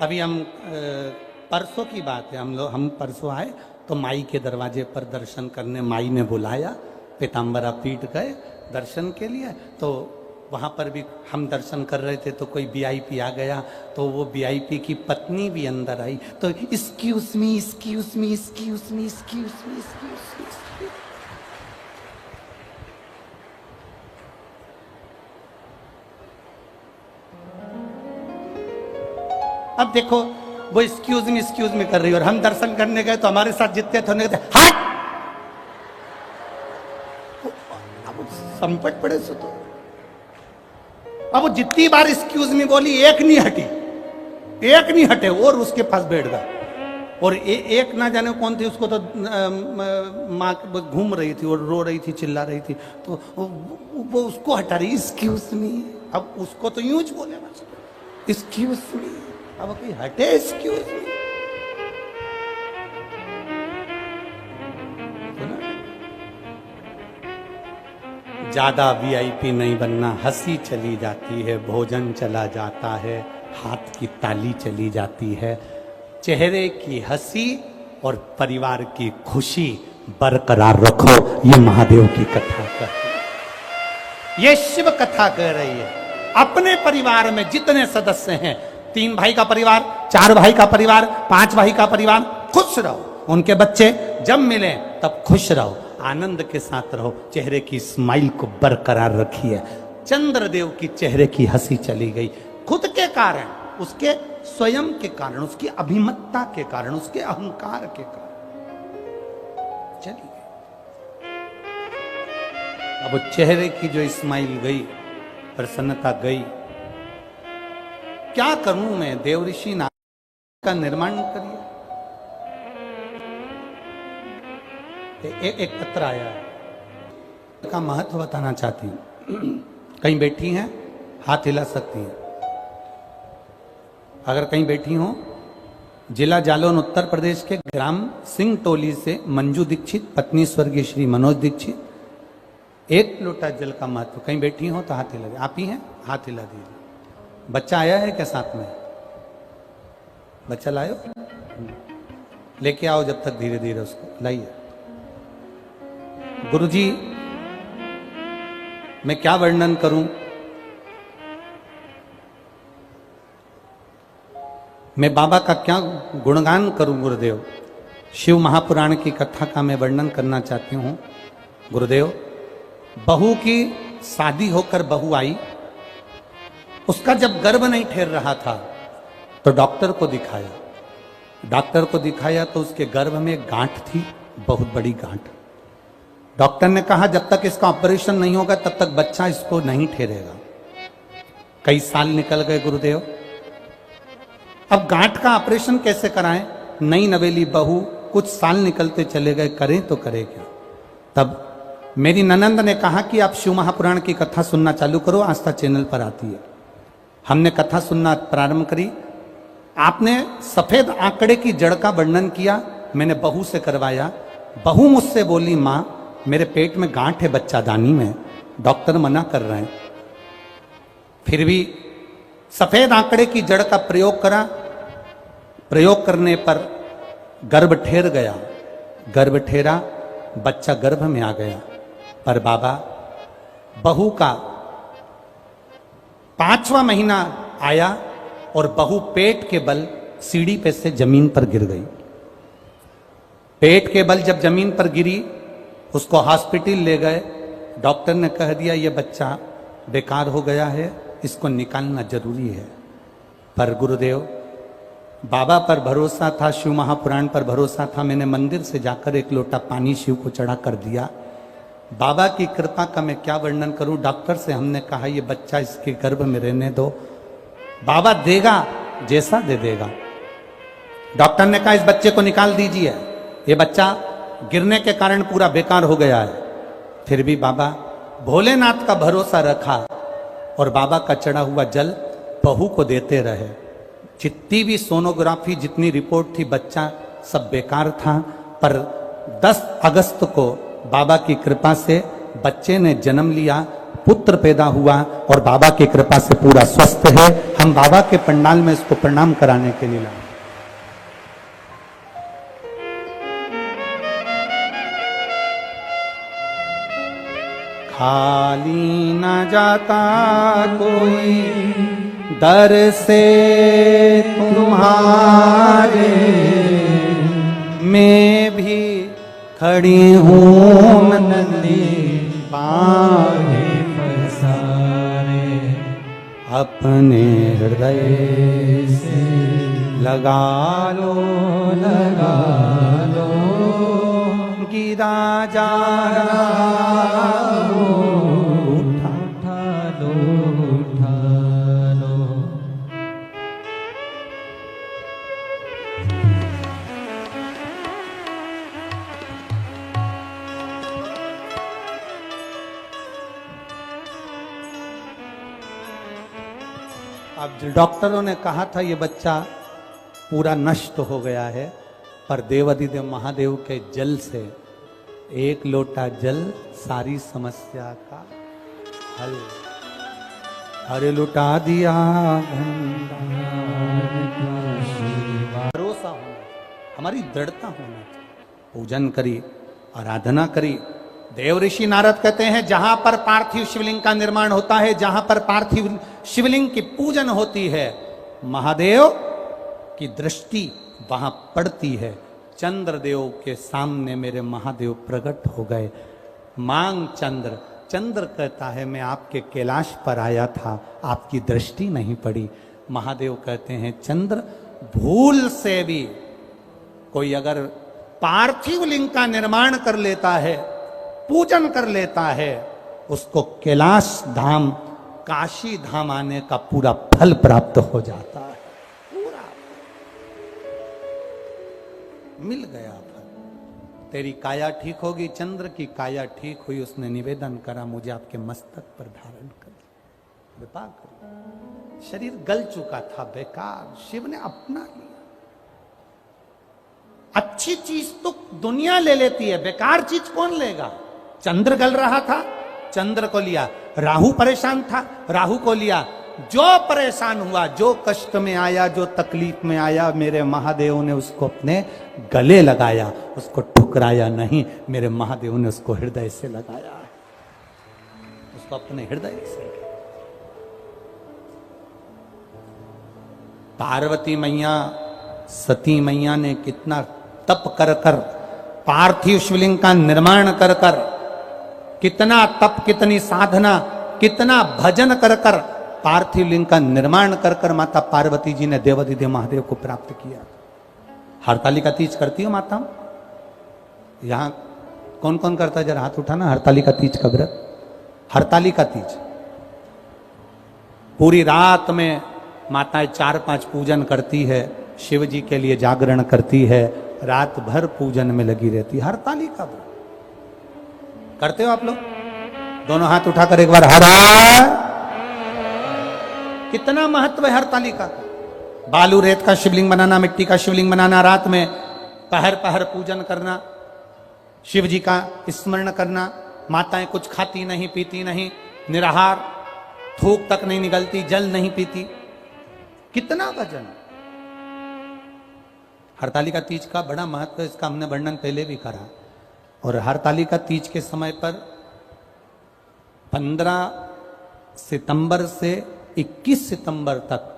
अभी हम परसों की बात है, हम परसों आए तो माई के दरवाजे पर दर्शन करने माई ने बुलाया, पीताम्बरा पीट गए दर्शन के लिए। तो वहाँ पर भी हम दर्शन कर रहे थे तो कोई वीआईपी आ गया, तो वो वीआईपी की पत्नी भी अंदर आई, तो excuse me excuse me excuse me excuse me excuse me. अब देखो वो एक्सक्यूज मी कर रही है और हम दर्शन करने गए तो हमारे साथ जितने थे उन्हें हट, अब संपट पड़े सो तो अब वो जितनी बार एक्सक्यूज मी बोली एक नहीं हटी, एक नहीं हटे और उसके पास बैठ गया। और एक ना जाने कौन थी, उसको तो माँ घूम रही थी और रो रही थी, चिल्ला रही थी, तो वो उसको हटा रही एक्सक्यूज मी। अब उसको तो यूं बोले एक्सक्यूज मी, अब कोई हटे एक्सक्यूज मी। ज्यादा वीआईपी नहीं बनना, हंसी चली जाती है, भोजन चला जाता है, हाथ की ताली चली जाती है, चेहरे की हंसी और परिवार की खुशी बरकरार रखो, ये महादेव की कथा कह रही है, ये शिव कथा कह रही है। अपने परिवार में जितने सदस्य हैं, 3 भाई का परिवार, 4 भाई का परिवार, 5 भाई का परिवार, खुश रहो, उनके बच्चे जब मिले तब खुश रहो, आनंद के साथ रहो, चेहरे की स्माइल को बरकरार रखिए। चंद्रदेव की चेहरे की हंसी चली गई, खुद के कारण, उसके स्वयं के कारण, उसकी अभिमतता के कारण, उसके अहंकार के कारण चली गई। अब वो चेहरे की जो स्माइल गई, प्रसन्नता गई, क्या करूं मैं, देव ऋषि नाग का निर्माण करिए। एक पत्र आया है का महत्व बताना चाहती हूं। कहीं बैठी हैं, हाथ हिला सकती हैं। अगर कहीं बैठी हो, जिला जालौन उत्तर प्रदेश के ग्राम सिंह टोली से मंजू दीक्षित, पत्नी स्वर्गीय श्री मनोज दीक्षित, 1 लोटा जल का महत्व। कहीं बैठी हो तो हाथ हिला, आप ही हैं, हाथ हिला दीजिए। बच्चा आया है क्या साथ में? बच्चा लाओ, लेके आओ, जब तक धीरे धीरे उसको लाइए। गुरुजी, मैं क्या वर्णन करूं, मैं बाबा का क्या गुणगान करूं गुरुदेव। शिव महापुराण की कथा का मैं वर्णन करना चाहती हूं गुरुदेव। बहू की शादी होकर बहू आई, उसका जब गर्भ नहीं ठहर रहा था तो डॉक्टर को दिखाया। डॉक्टर को दिखाया तो उसके गर्भ में गांठ थी, बहुत बड़ी गांठ। डॉक्टर ने कहा जब तक इसका ऑपरेशन नहीं होगा तब तक बच्चा इसको नहीं ठहरेगा। कई साल निकल गए गुरुदेव। अब गांठ का ऑपरेशन कैसे कराएं? नई नवेली बहू, कुछ साल निकलते चले गए, करें तो करें क्या। तब मेरी ननंद ने कहा कि आप शिव महापुराण की कथा सुनना चालू करो, आस्था चैनल पर आती है। हमने कथा सुनना प्रारंभ करी। आपने सफेद आंकड़े की जड़ का वर्णन किया, मैंने बहू से करवाया। बहू मुझसे बोली, माँ मेरे पेट में गांठ है बच्चादानी में, डॉक्टर मना कर रहे हैं। फिर भी सफेद आंकड़े की जड़ का प्रयोग करा। प्रयोग करने पर गर्भ ठेर गया। गर्भ ठेरा, बच्चा गर्भ में आ गया। पर बाबा, बहू का 5वां महीना आया और बहू पेट के बल सीढ़ी पे से जमीन पर गिर गई। पेट के बल जब जमीन पर गिरी, उसको हॉस्पिटल ले गए। डॉक्टर ने कह दिया ये बच्चा बेकार हो गया है, इसको निकालना जरूरी है। पर गुरुदेव, बाबा पर भरोसा था, शिव महापुराण पर भरोसा था। मैंने मंदिर से जाकर एक लोटा पानी शिव को चढ़ा कर दिया। बाबा की कृपा का मैं क्या वर्णन करूं। डॉक्टर से हमने कहा ये बच्चा इसके गर्भ में रहने दो, बाबा देगा जैसा दे देगा। डॉक्टर ने कहा इस बच्चे को निकाल दीजिए, ये बच्चा गिरने के कारण पूरा बेकार हो गया है। फिर भी बाबा भोलेनाथ का भरोसा रखा और बाबा का चढ़ा हुआ जल बहू को देते रहे। जितनी भी सोनोग्राफी, जितनी रिपोर्ट थी, बच्चा सब बेकार था। पर 10 अगस्त को बाबा की कृपा से बच्चे ने जन्म लिया, पुत्र पैदा हुआ और बाबा की कृपा से पूरा स्वस्थ है। हम बाबा के पंडाल में इसको प्रणाम कराने के लिए लाए। खाली न जाता कोई दर से तुम्हारे, मैं भी खड़ी हूँ नंदी पाए पसारे, अपने हृदय से लगा लो लगा लो, गिरा जा उठा लो उठा लो। अब डॉक्टरों ने कहा था ये बच्चा पूरा नष्ट हो गया है, पर देवाधिदेव महादेव के जल से एक लोटा जल सारी समस्या का हल। अरे लुटा दिया भरोसा होना, हमारी दृढ़ता होना। पूजन करी, आराधना करी। देव ऋषि नारद कहते हैं जहां पर पार्थिव शिवलिंग का निर्माण होता है, जहां पर पार्थिव शिवलिंग की पूजन होती है, महादेव की दृष्टि वहां पड़ती है। चंद्रदेव के सामने मेरे महादेव प्रकट हो गए। मांग चंद्र, चंद्र कहता है मैं आपके कैलाश पर आया था, आपकी दृष्टि नहीं पड़ी। महादेव कहते हैं चंद्र, भूल से भी कोई अगर पार्थिव लिंग का निर्माण कर लेता है, पूजन कर लेता है, उसको कैलाश धाम, काशी धाम आने का पूरा फल प्राप्त हो जाता है। पूरा मिल गया फल। तेरी काया ठीक होगी। चंद्र की काया ठीक हुई। उसने निवेदन करा मुझे आपके मस्तक पर धारण कर, कृपा कर। शरीर गल चुका था, बेकार, शिव ने अपना लिया। अच्छी चीज तो दुनिया ले लेती है, बेकार चीज कौन लेगा। चंद्र गल रहा था, चंद्र को लिया। राहु परेशान था, राहु को लिया। जो परेशान हुआ, जो कष्ट में आया, जो तकलीफ में आया, मेरे महादेव ने उसको अपने गले लगाया, उसको ठुकराया नहीं। मेरे महादेव ने उसको हृदय से लगाया, उसको अपने हृदय से। पार्वती मैया, सती मैया ने कितना तप कर कर पार्थिव शिवलिंग का निर्माण कर कर, कितना तप, कितनी साधना, कितना भजन कर कर पार्थिव लिंग का निर्माण कर कर माता पार्वती जी ने देवाधिदेव महादेव को प्राप्त किया। हरतालिका तीज करती हो माता? यहां कौन कौन करता है? जरा हाथ उठाना। हरतालिका तीज का व्रत, हरतालिका तीज पूरी रात में माताएं 4-5 पूजन करती है, शिव जी के लिए जागरण करती है, रात भर पूजन में लगी रहती है। हरतालिका व्रत करते हो आप लोग? दोनों हाथ उठाकर एक बार हर। कितना महत्व है हरतालिका का। बालू रेत का शिवलिंग बनाना, मिट्टी का शिवलिंग बनाना, रात में पहर पहर पूजन करना, शिव जी का स्मरण करना। माताएं कुछ खाती नहीं, पीती नहीं, निराहार, थूक तक नहीं निकलती, जल नहीं पीती, कितना भजन। हरतालिका तीज का बड़ा महत्व है, इसका हमने वर्णन पहले भी करा। और हरतालिका तीज के समय पर 15 सितंबर से 21 सितंबर तक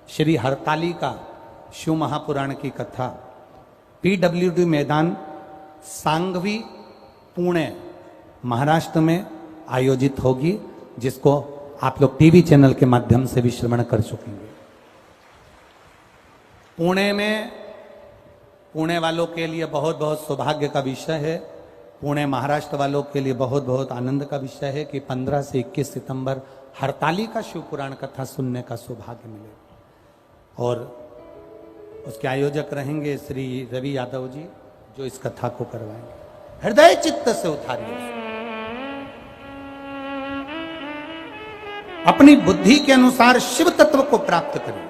श्री हरतालिका शिव महापुराण की कथा PWD मैदान सांगवी पुणे महाराष्ट्र में आयोजित होगी, जिसको आप लोग टीवी चैनल के माध्यम से भी श्रवण कर चुकेंगे। पुणे में, पुणे वालों के लिए बहुत बहुत सौभाग्य का विषय है, पुणे महाराष्ट्र वालों के लिए बहुत बहुत आनंद का विषय है कि 15 से 21 सितंबर हरतालिका शिव पुराण कथा सुनने का सौभाग्य मिलेगा। और उसके आयोजक रहेंगे श्री रवि यादव जी, जो इस कथा को करवाएंगे। हृदय चित्त से उतारिए, अपनी बुद्धि के अनुसार शिव तत्व को प्राप्त करिए।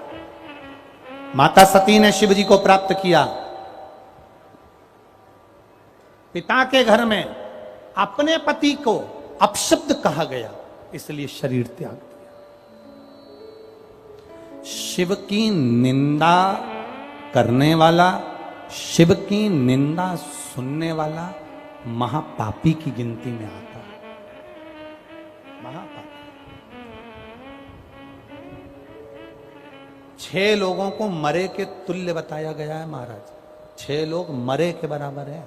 माता सती ने शिव जी को प्राप्त किया, पिता के घर में अपने पति को अपशब्द कहा गया, इसलिए शरीर त्याग दिया। शिव की निंदा करने वाला, शिव की निंदा सुनने वाला महापापी की गिनती में आता है। महापापी 6 लोगों को मरे के तुल्य बताया गया है महाराज, 6 लोग मरे के बराबर है।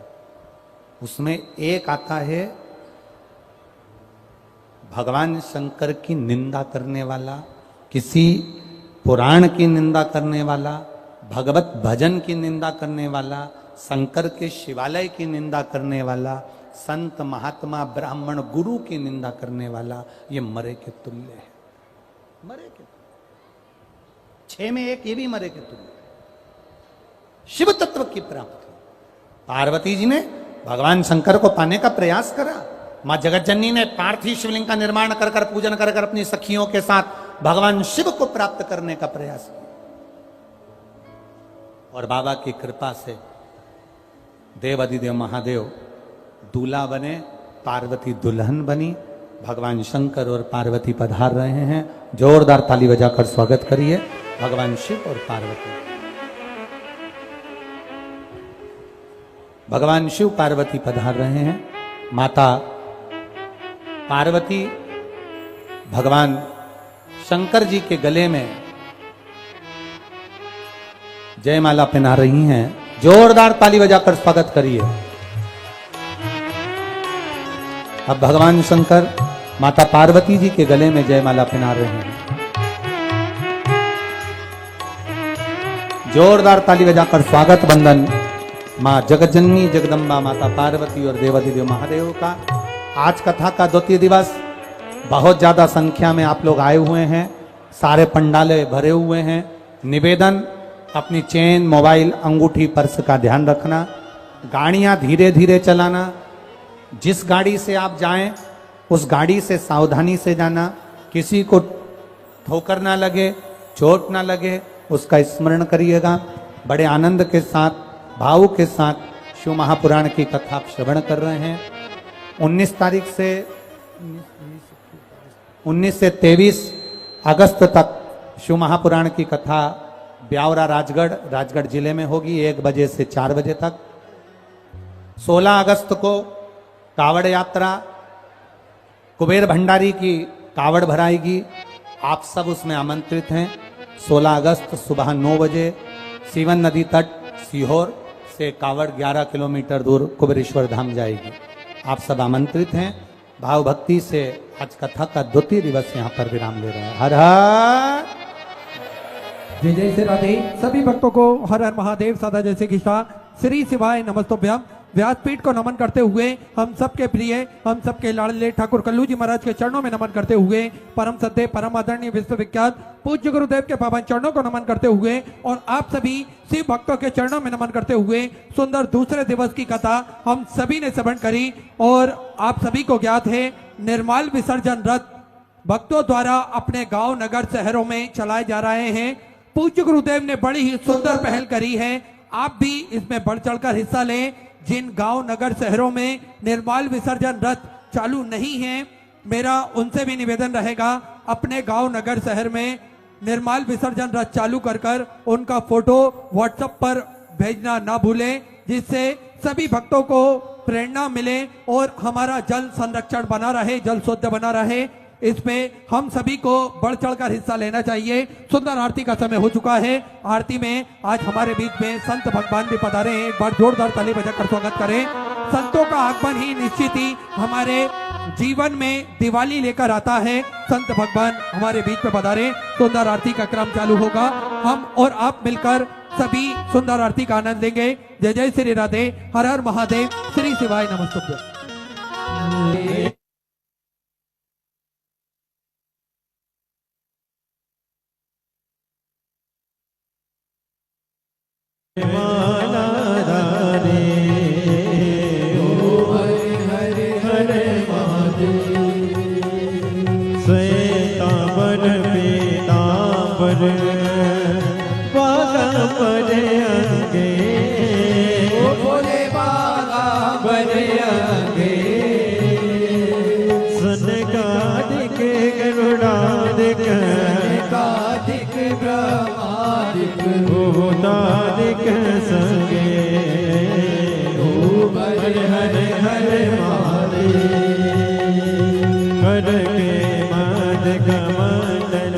उसमें एक आता है भगवान शंकर की निंदा करने वाला, किसी पुराण की निंदा करने वाला, भगवत भजन की निंदा करने वाला, शंकर के शिवालय की निंदा करने वाला, संत महात्मा ब्राह्मण गुरु की निंदा करने वाला, ये मरे के तुल्य है। मरे के 6 में एक ये भी मरे के तुल्य। शिव तत्व की प्राप्ति, पार्वती जी ने भगवान शंकर को पाने का प्रयास करा। मां जगतजननी ने पार्थिव शिवलिंग का निर्माण कर कर पूजन कर कर अपनी सखियों के साथ भगवान शिव को प्राप्त करने का प्रयास किया। और बाबा की कृपा से देवाधिदेव महादेव दूल्हा बने, पार्वती दुल्हन बनी, भगवान शंकर और पार्वती पधार रहे हैं। जोरदार ताली बजाकर स्वागत करिए भगवान शिव और पार्वती। भगवान शिव पार्वती पधार रहे हैं। माता पार्वती भगवान शंकर जी के गले में जयमाला पहना रही हैं। जोरदार ताली बजाकर स्वागत करिए। अब भगवान शंकर माता पार्वती जी के गले में जयमाला पहना रहे हैं। जोरदार ताली बजाकर स्वागत बंदन मां जगतजननी जगदम्बा माता पार्वती और देवाधिदेव महादेव का। आज कथा का द्वितीय दिवस, बहुत ज्यादा संख्या में आप लोग आए हुए हैं, सारे पंडाले भरे हुए हैं। निवेदन, अपनी चेन, मोबाइल, अंगूठी, पर्स का ध्यान रखना। गाड़ियां धीरे धीरे चलाना। जिस गाड़ी से आप जाएं उस गाड़ी से सावधानी से जाना। किसी को ठोकर ना लगे, चोट ना लगे, उसका स्मरण करिएगा। बड़े आनंद के साथ, भाव के साथ शिव महापुराण की कथा आप श्रवण कर रहे हैं। 19 तारीख से 19 से 23 अगस्त तक शिव महापुराण की कथा ब्यावरा राजगढ़ जिले में होगी, 1 बजे से 4 बजे तक। 16 अगस्त को कावड़ यात्रा, कुबेर भंडारी की कावड़ भराएगी। आप सब उसमें आमंत्रित हैं। 16 अगस्त सुबह 9 बजे सीवन नदी तट सीहोर से कावड़ 11 किलोमीटर दूर कुबेरेश्वर धाम जाएगी। आप सब आमंत्रित हैं। भाव भक्ति से आज कथा का द्वितीय दिवस यहाँ पर विराम ले रहे हैं। हर हर जय जय श्री राधे। सभी भक्तों को हर हर महादेव सदा जैसे कृष्णा श्री शिवाय नमस्तोभ्यम। व्यासपीठ को नमन करते हुए हम सबके प्रिय, हम सबके लाडले ठाकुर कल्लू जी महाराज के चरणों में नमन करते हुए, परम सद्य परम आदरणीय विश्वविख्यात पूज्य गुरुदेव के पावन चरणों को नमन करते हुए और आप सभी शिव भक्तों के चरणों में नमन करते हुए सुंदर दूसरे दिवस की कथा हम सभी ने श्रवण करी। और आप सभी को ज्ञात है, निर्माल विसर्जन रथ भक्तों द्वारा अपने गांव नगर शहरों में चलाए जा रहे हैं। पूज्य गुरुदेव ने बड़ी ही सुंदर पहल करी है। आप भी इसमें बढ़ चढ़कर हिस्सा लें। जिन गांव नगर शहरों में निर्माल विसर्जन रथ चालू नहीं है, मेरा उनसे भी निवेदन रहेगा अपने गांव नगर शहर में निर्माल विसर्जन रथ चालू कर उनका फोटो व्हाट्सएप पर भेजना ना भूलें, जिससे सभी भक्तों को प्रेरणा मिले और हमारा जल संरक्षण बना रहे, जल शुद्ध बना रहे। इसमें हम सभी को बढ़ चढ़कर हिस्सा लेना चाहिए। सुंदर आरती का समय हो चुका है। आरती में आज हमारे बीच में संत भगवान भी पधारे हैं। एक बार जोरदार ताली बजाकर स्वागत करें। संतों का आगमन ही निश्चित ही हमारे जीवन में दिवाली लेकर आता है। संत भगवान हमारे बीच में पधारे। सुंदर आरती का क्रम चालू होगा। हम और आप मिलकर सभी सुंदर आरती का आनंद लेंगे। जय जय श्री राधे, हर हर महादेव, श्री शिवाय नमस्तुभ्यं। माला राधे ओ हरे हरे हरे महादेव। श्वेतांबर पीतांबर बागांबर अंगे ओ भोले बागांबर अंगे। सनकादिक गरुड़ादिक सनकादिक ब्रह्मादिक भूतादिक संगे ओ हरे हरे हरे महादेव। कर के मद कमंडल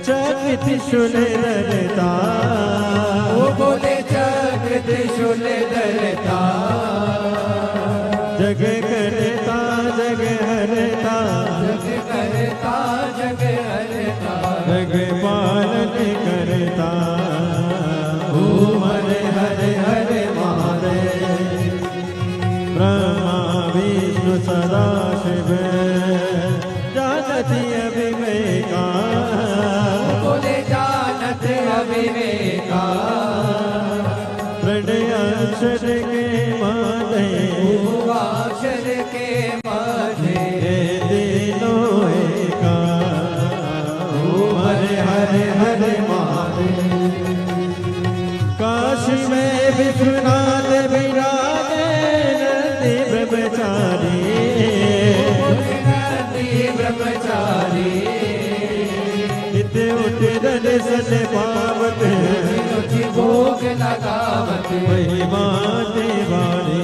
चक्र त्रिशूल धरता ओ बोले चक्र त्रिशूल धरता। जग करता जग हरता जग करता जग हरता जग पालन करता ओ हरे हरे हरे महादेव। ब्रह्मा विष्णु सदा शिव जानती अविवेका बोले जानत अविवेका। प्रणय अक्षर के माधे अक्षर के माधे दिलों एका ओ हरे हरे हरे महादेव। काशी में विश्वनाथ विराजे नंदी ब्रह्मचारी नंदी ब्रह्मचारी। इत उठ दल सन पावत भोग लगावत महिमा देवानी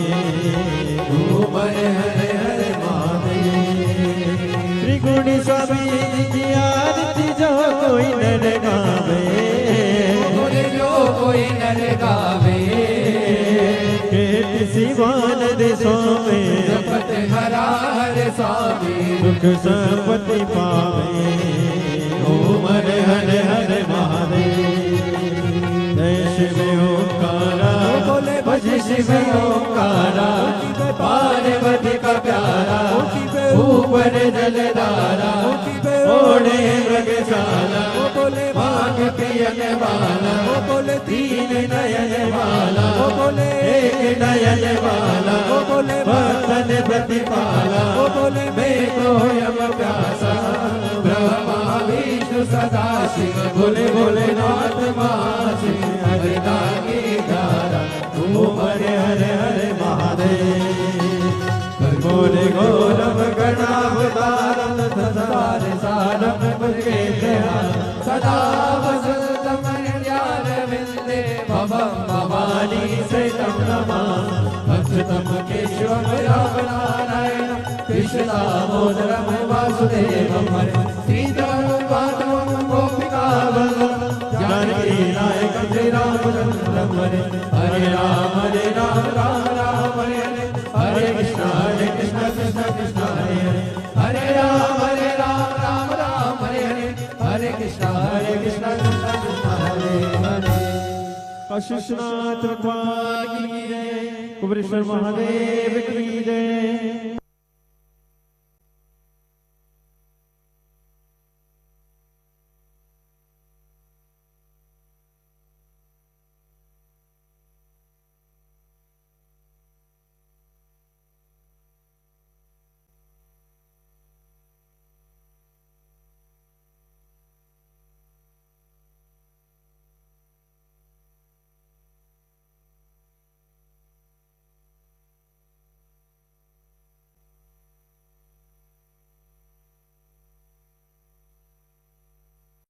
ओ हरे हरे हरे महादेव। त्रिगुण स्वामी की आरती जो कोई नर गावे जो कोई नर गावे। सिवान देशों में जपत हरा हरे स्वामी सुख संपत्ति पावे ओ हरे हरे हरे महादेव। जय शिव ओंकारा बोले भज शिव ओंकारा। पार्वती का प्यारा ऊपर जलधारा ओढ़े मृगशाला मांग पियन वाला बोले तीन नयन वाला बोले एक नयन वाला बोले भक्तन प्रतिपाला बोले मैं तो यम प्यासा। ब्रह्मा विष्णु सदा शिव बोले बोले नाथ महाशिव हरिदानी धारा ओ हरे हरे हरे महादेव। बोले गौरव गणावतारम सदारे सारम मुझे सदा वसंतम ज्ञान विंदे भवम भवानी सहितम नमामि। अच्युतम केशवम राम नारायण कृष्ण दामोदरम वासुदेवम हरे सीताराम माधवम गोपिका वल्लभम जानकी नायकम श्री रामचंद्रम हरे। हरे राम राम राम हरे हरे हरे कृष्ण कृष्ण कृष्ण हरे हरे हरे राम राम राम हरे हरे हरे कृष्ण कृष्ण कृष्ण हरे हरे। काशीनाथ भगवान की जय, कुबेरेश्वर महादेव की जय।